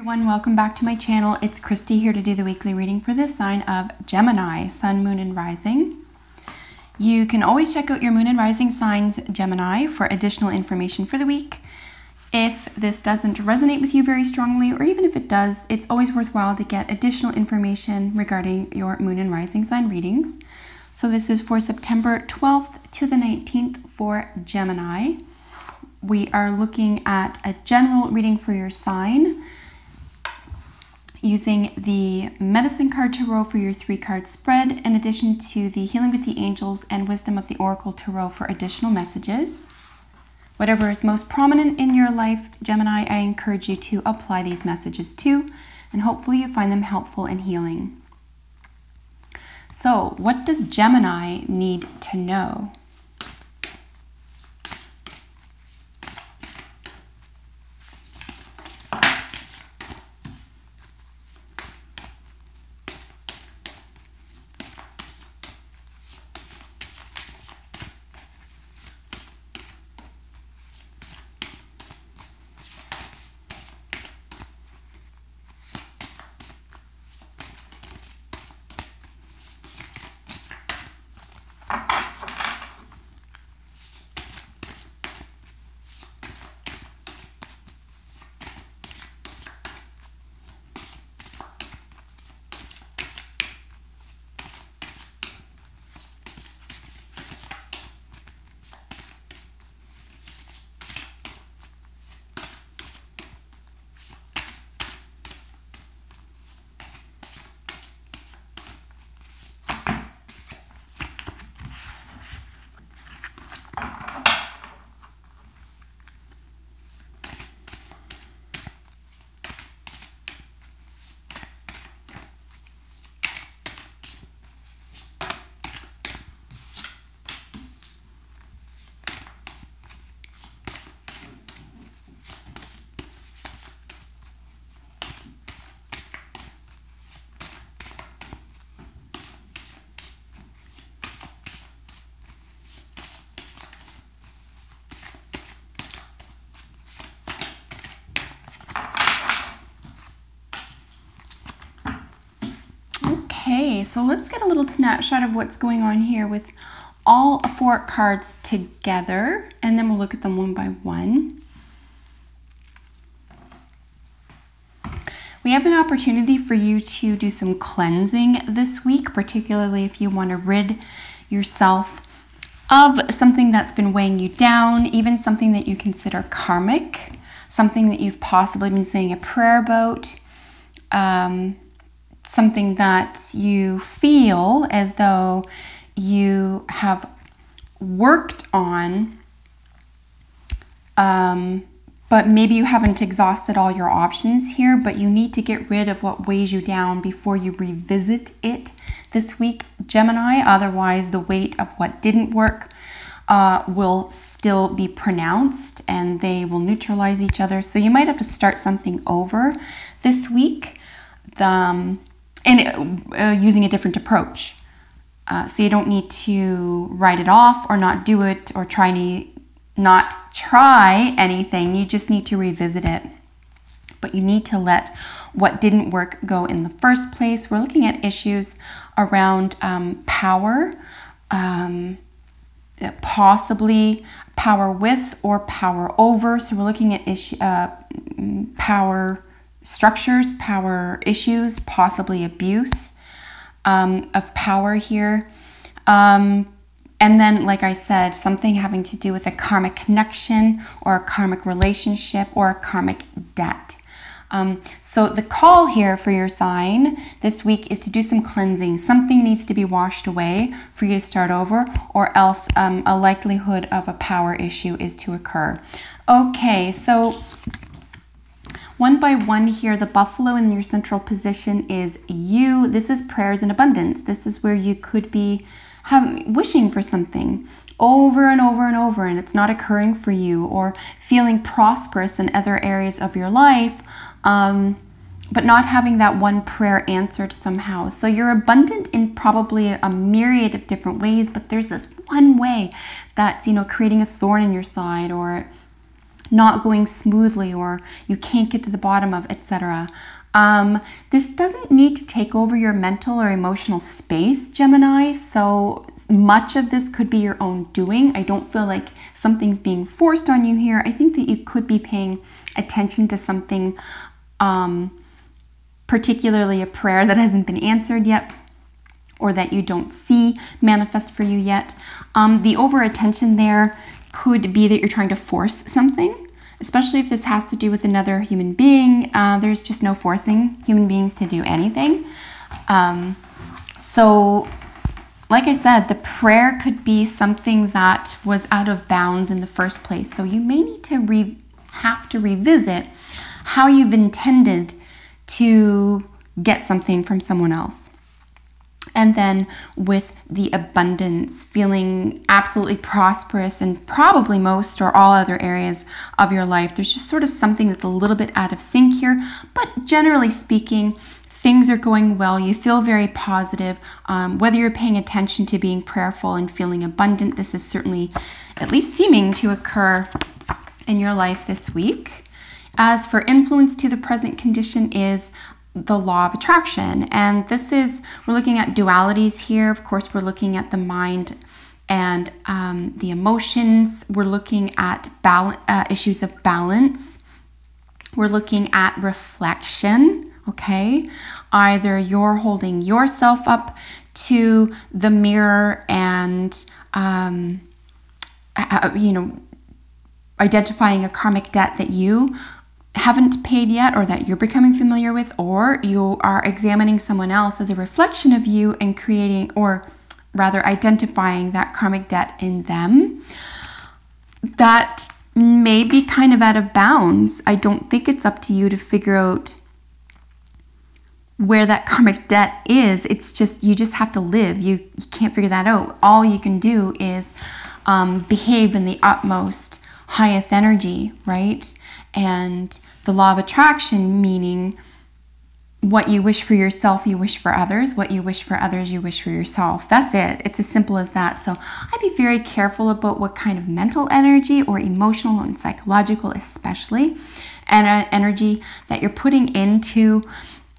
Everyone, welcome back to my channel. It's Christy here to do the weekly reading for this sign of Gemini, Sun, Moon, and Rising. You can always check out your Moon and Rising signs, Gemini, for additional information for the week. If this doesn't resonate with you very strongly, or even if it does, it's always worthwhile to get additional information regarding your Moon and Rising sign readings. So this is for September 12th to the 19th for Gemini. We are looking at a general reading for your sign, using the Medicine card Tarot for your 3-card spread, in addition to the Healing with the Angels and Wisdom of the Oracle Tarot for additional messages. Whatever is most prominent in your life, Gemini, I encourage you to apply these messages to, and hopefully you find them helpful and healing. So, what does Gemini need to know? Okay, so let's get a little snapshot of what's going on here with all 4 cards together, and then we'll look at them one by one. We have an opportunity for you to do some cleansing this week, particularly if you want to rid yourself of something that's been weighing you down, even something that you consider karmic, something that you've possibly been saying a prayer about, something that you feel as though you have worked on, but maybe you haven't exhausted all your options here, but you need to get rid of what weighs you down before you revisit it this week, Gemini. Otherwise, the weight of what didn't work will still be pronounced, and they will neutralize each other. So you might have to start something over this week. Using a different approach. So you don't need to write it off or not do it or not try anything. You just need to revisit it. But you need to let what didn't work go in the first place. We're looking at issues around power, possibly power with or power over. So we're looking at power structures, power issues, possibly abuse of power here. And then, like I said, something having to do with a karmic connection or a karmic relationship or a karmic debt. So the call here for your sign this week is to do some cleansing. Something needs to be washed away for you to start over, or else a likelihood of a power issue is to occur. Okay, so one by one here, the buffalo in your central position is you. This is prayers in abundance. This is where you could be wishing for something over and over and over, and it's not occurring for you, or feeling prosperous in other areas of your life, but not having that one prayer answered somehow. So you're abundant in probably a myriad of different ways, but there's this one way that's, creating a thorn in your side, or not going smoothly, or you can't get to the bottom of, etc. This doesn't need to take over your mental or emotional space, Gemini. So much of this could be your own doing. I don't feel like something's being forced on you here. I think that you could be paying attention to something, particularly a prayer that hasn't been answered yet, or that you don't see manifest for you yet. The over-attention there could be that you're trying to force something, especially if this has to do with another human being. There's just no forcing human beings to do anything. So, like I said, the prayer could be something that was out of bounds in the first place. So you may need to have to revisit how you've intended to get something from someone else. And then with the abundance, feeling absolutely prosperous in probably most or all other areas of your life, there's just sort of something that's a little bit out of sync here. But generally speaking, things are going well. You feel very positive. Whether you're paying attention to being prayerful and feeling abundant, this is certainly at least seeming to occur in your life this week. As for influence to the present condition is the law of attraction. And this is, we're looking at dualities here. Of course, we're looking at the mind and the emotions. We're looking at issues of balance. We're looking at reflection, okay? Either you're holding yourself up to the mirror and, identifying a karmic debt that you haven't paid yet, or that you're becoming familiar with, or you are examining someone else as a reflection of you and creating, or rather identifying that karmic debt in them. That may be kind of out of bounds. I don't think it's up to you to figure out where that karmic debt is. It's just, you just have to live. You can't figure that out. All you can do is behave in the utmost highest energy, right? And the law of attraction, meaning what you wish for yourself, you wish for others. What you wish for others, you wish for yourself. That's it. It's as simple as that. So I'd be very careful about what kind of mental energy or emotional and psychological, especially, and energy that you're putting into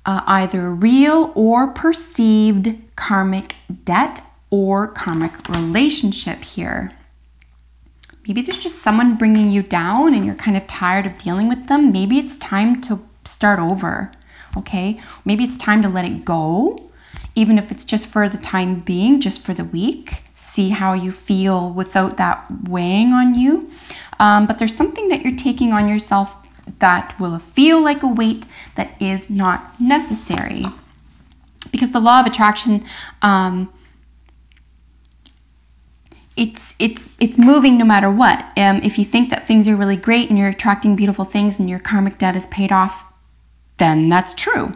either real or perceived karmic debt or karmic relationship here. Maybe there's just someone bringing you down and you're kind of tired of dealing with them. Maybe it's time to start over, okay? Maybe it's time to let it go, even if it's just for the time being, just for the week. See how you feel without that weighing on you. But there's something that you're taking on yourself that will feel like a weight that is not necessary. Because the law of attraction, it's moving no matter what. If you think that things are really great and you're attracting beautiful things and your karmic debt is paid off, then that's true.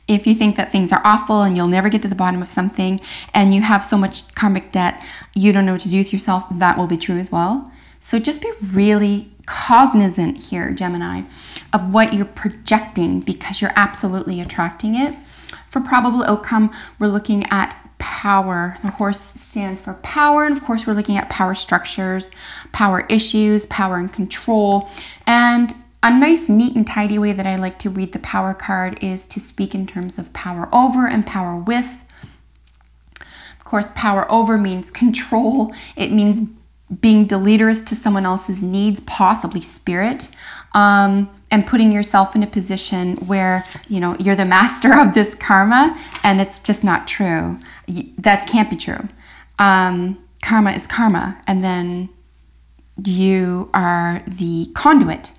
If you think that things are awful and you'll never get to the bottom of something and you have so much karmic debt you don't know what to do with yourself, that will be true as well. So just be really cognizant here, Gemini, of what you're projecting, because you're absolutely attracting it. For probable outcome, we're looking at power. The horse stands for power, and of course we're looking at power structures, power issues, power and control. And a nice, neat and tidy way that I like to read the power card is to speak in terms of power over and power with. Of course, power over means control. It means being deleterious to someone else's needs, possibly spirit, and putting yourself in a position where, you know, you're the master of this karma, and it's just not true. That can't be true. Karma is karma, and then you are the conduit,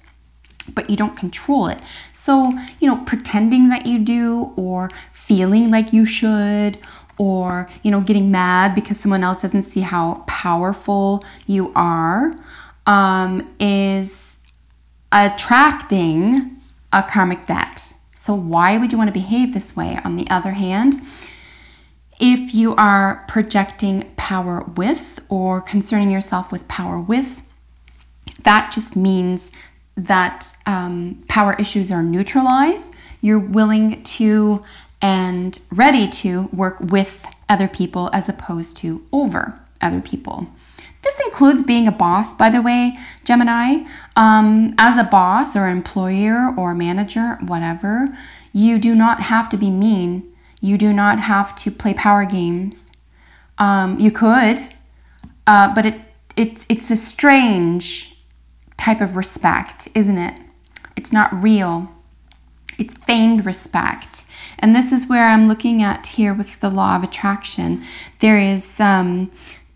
but you don't control it. So, you know, pretending that you do, or feeling like you should, or, you know, getting mad because someone else doesn't see how powerful you are, is attracting a karmic debt. So why would you want to behave this way? On the other hand, if you are projecting power with or concerning yourself with power with, that just means that power issues are neutralized. You're willing to and ready to work with other people as opposed to over other people. This includes being a boss, by the way, Gemini. As a boss or employer or manager, whatever, you do not have to be mean. You do not have to play power games. You could, but it's a strange type of respect, isn't it? It's not real. It's feigned respect. And this is where I'm looking at here with the law of attraction. There is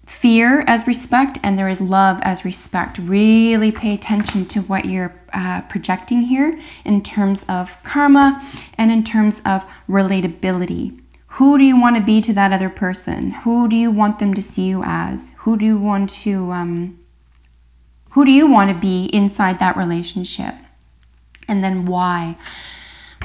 fear as respect, and there is love as respect. Really pay attention to what you're projecting here in terms of karma and in terms of relatability. Who do you want to be to that other person? Who do you want them to see you as? Who do you want to be inside that relationship? And then why?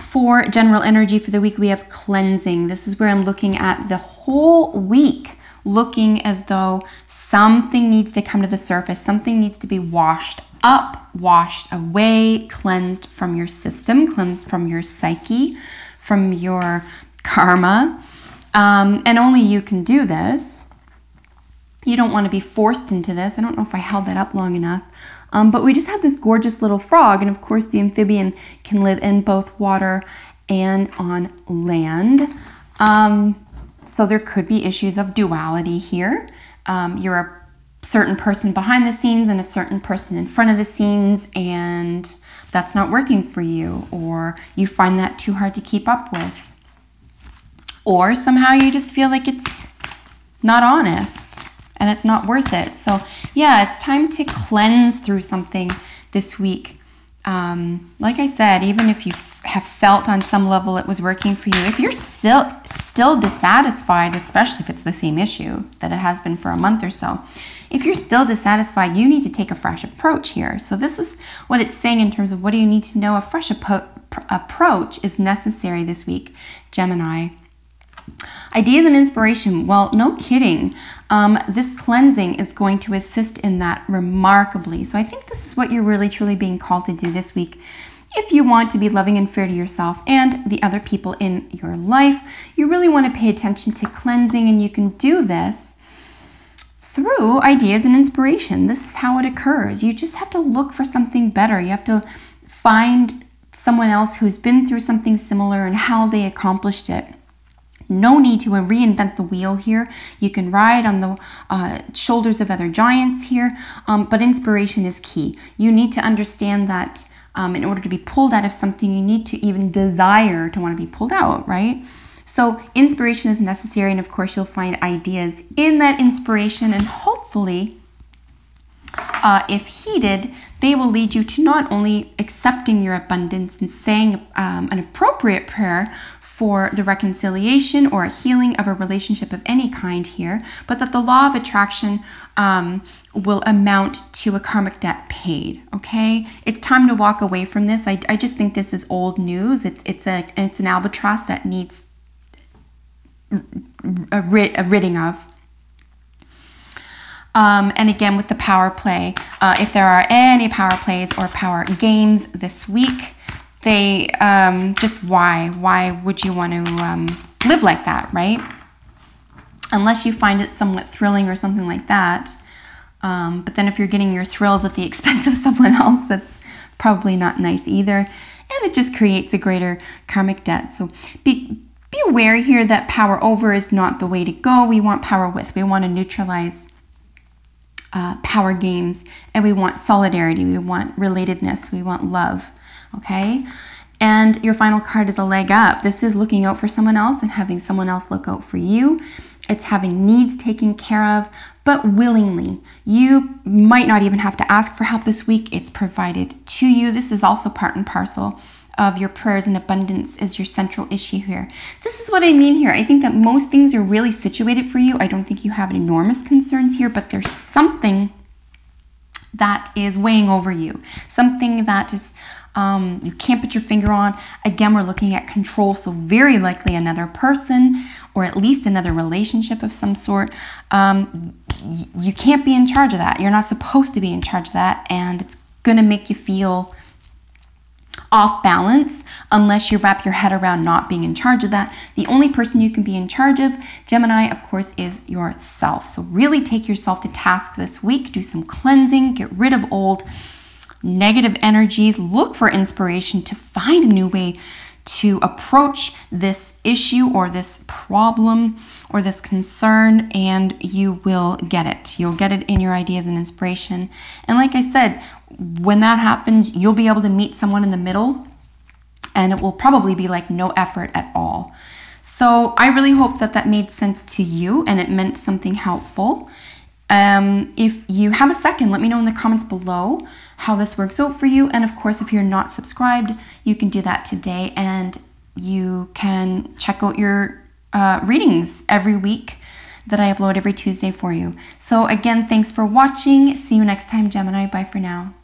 For general energy for the week, we have cleansing. This is where I'm looking at the whole week, looking as though something needs to come to the surface. Something needs to be washed up, washed away, cleansed from your system, cleansed from your psyche, from your karma. And only you can do this. You don't want to be forced into this. I don't know if I held that up long enough. But we just have this gorgeous little frog. And of course, the amphibian can live in both water and on land. So there could be issues of duality here. You're a certain person behind the scenes and a certain person in front of the scenes, and that's not working for you, or you find that too hard to keep up with. Or somehow you just feel like it's not honest and it's not worth it. So yeah, it's time to cleanse through something this week. Like I said, even if you have felt on some level it was working for you, if you're still dissatisfied, especially if it's the same issue that it has been for a month or so, if you're still dissatisfied, you need to take a fresh approach here. So this is what it's saying in terms of what do you need to know. A fresh approach is necessary this week, Gemini. Ideas and inspiration. Well, no kidding. This cleansing is going to assist in that remarkably. So I think this is what you're really, truly being called to do this week. If you want to be loving and fair to yourself and the other people in your life, you really want to pay attention to cleansing, and you can do this through ideas and inspiration. This is how it occurs. You just have to look for something better. You have to find someone else who's been through something similar and how they accomplished it. No need to reinvent the wheel here. You can ride on the shoulders of other giants here, but inspiration is key. You need to understand that in order to be pulled out of something, you need to even desire to want to be pulled out, right? So inspiration is necessary, and of course you'll find ideas in that inspiration, and hopefully, if heeded, they will lead you to not only accepting your abundance and saying an appropriate prayer for the reconciliation or a healing of a relationship of any kind here, but that the law of attraction will amount to a karmic debt paid, okay? It's time to walk away from this. I just think this is old news. It's an albatross that needs a ridding of. And again, with the power play, if there are any power plays or power games this week, they just why would you want to live like that, right? Unless you find it somewhat thrilling or something like that. But then if you're getting your thrills at the expense of someone else, that's probably not nice either, and it just creates a greater karmic debt. So be aware here that power over is not the way to go. We want power with. We want to neutralize power games, and we want solidarity. We want relatedness. We want love. Okay, and your final card is a leg up. This is looking out for someone else and having someone else look out for you. It's having needs taken care of, but willingly. You might not even have to ask for help this week. It's provided to you. This is also part and parcel of your prayers, and abundance is your central issue here. This is what I mean here. I think that most things are really situated for you. I don't think you have enormous concerns here, but there's something that is weighing over you. Something that is you can't put your finger on. Again, we're looking at control, so very likely another person or at least another relationship of some sort. You can't be in charge of that. You're not supposed to be in charge of that, and it's going to make you feel off balance unless you wrap your head around not being in charge of that. The only person you can be in charge of, Gemini, of course, is yourself. So really take yourself to task this week. Do some cleansing, get rid of old negative energies, look for inspiration to find a new way to approach this issue or this problem or this concern, and you will get it. You'll get it in your ideas and inspiration. And like I said, when that happens, you'll be able to meet someone in the middle, and it will probably be like no effort at all. So I really hope that that made sense to you and it meant something helpful. If you have a second, let me know in the comments below how this works out for you. And of course, if you're not subscribed, you can do that today, and you can check out your readings every week that I upload every Tuesday for you. So again, thanks for watching. See you next time, Gemini. Bye for now.